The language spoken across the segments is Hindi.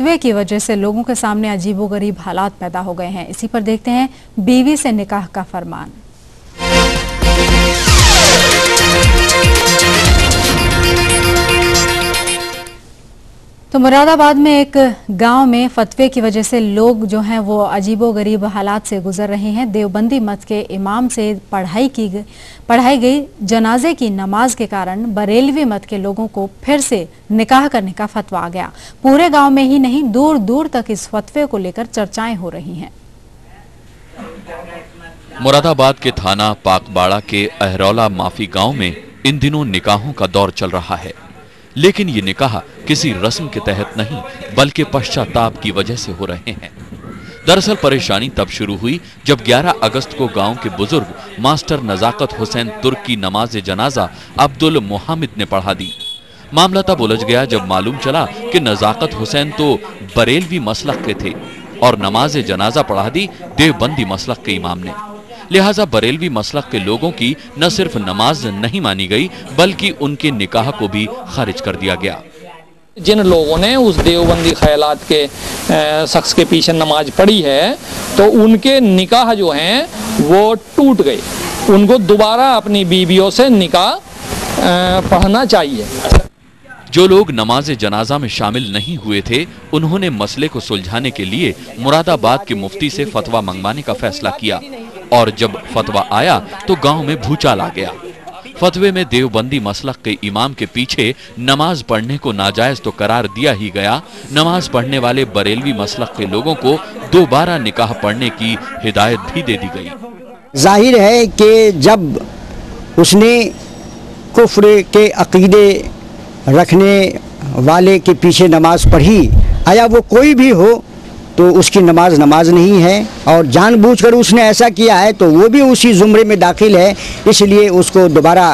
फतवे की वजह से लोगों के सामने अजीबोगरीब हालात पैदा हो गए हैं। इसी पर देखते हैं बीवी से निकाह का फरमान। तो मुरादाबाद में एक गांव में फतवे की वजह से लोग जो हैं वो अजीबोगरीब हालात से गुजर रहे हैं। देवबंदी मत के इमाम से पढ़ाई गई जनाजे की नमाज के कारण बरेलवी मत के लोगों को फिर से निकाह करने का फतवा आ गया। पूरे गांव में ही नहीं, दूर दूर तक इस फतवे को लेकर चर्चाएं हो रही हैं। मुरादाबाद के थाना पाकबाड़ा के अहरौला माफी गांव में इन दिनों निकाहों का दौर चल रहा है, लेकिन ये निकाह किसी रस्म के तहत नहीं बल्कि पश्चाताप की वजह से हो रहे हैं। दरअसल परेशानी तब शुरू हुई जब 11 अगस्त को गांव के बुजुर्ग मास्टर नजाकत हुसैन तुर्क की नमाज जनाजा अब्दुल मोहम्मद ने पढ़ा दी। मामला तब उलझ गया जब मालूम चला कि नजाकत हुसैन तो बरेलवी मसलक के थे और नमाज जनाजा पढ़ा दी देवबंदी मसलक के इमाम ने। लिहाजा बरेलवी मसलक के लोगों की न सिर्फ नमाज नहीं मानी गई बल्कि उनके निकाह को भी खारिज कर दिया गया। जिन लोगों ने उस देवबंदी ख्यालात के शख्स के पीछे नमाज पढ़ी है तो उनके निकाह जो हैं वो टूट गए। उनको दोबारा अपनी बीवियों से निकाह पढ़ना चाहिए। जो लोग नमाज जनाजा में शामिल नहीं हुए थे उन्होंने मसले को सुलझाने के लिए मुरादाबाद के मुफ्ती से फतवा मंगवाने का फैसला किया और जब फतवा आया तो गांव में भूचाल आ गया। फतवे में देवबंदी मसलक के इमाम के पीछे नमाज पढ़ने को नाजायज तो करार दिया ही गया, नमाज पढ़ने वाले बरेलवी मसलक के लोगों को दोबारा निकाह पढ़ने की हिदायत भी दे दी गई। जाहिर है कि जब उसने कुफ्र के अकीदे रखने वाले के पीछे नमाज पढ़ी, आया वो कोई भी हो तो उसकी नमाज नहीं है और जानबूझकर उसने ऐसा किया है तो वो भी उसी जुमरे में दाखिल है। इसलिए उसको दोबारा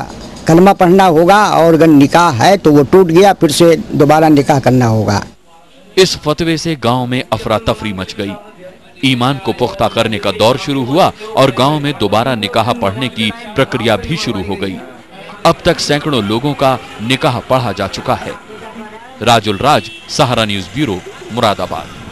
कलमा पढ़ना होगा और अगर निकाह है तो वो टूट गया, फिर से दोबारा निकाह करना होगा। इस फतवे से गांव में अफरा तफरी मच गई। ईमान को पुख्ता करने का दौर शुरू हुआ और गांव में दोबारा निकाह पढ़ने की प्रक्रिया भी शुरू हो गई। अब तक सैकड़ों लोगों का निकाह पढ़ा जा चुका है। राजुल राज, सहारा न्यूज़ ब्यूरो, मुरादाबाद।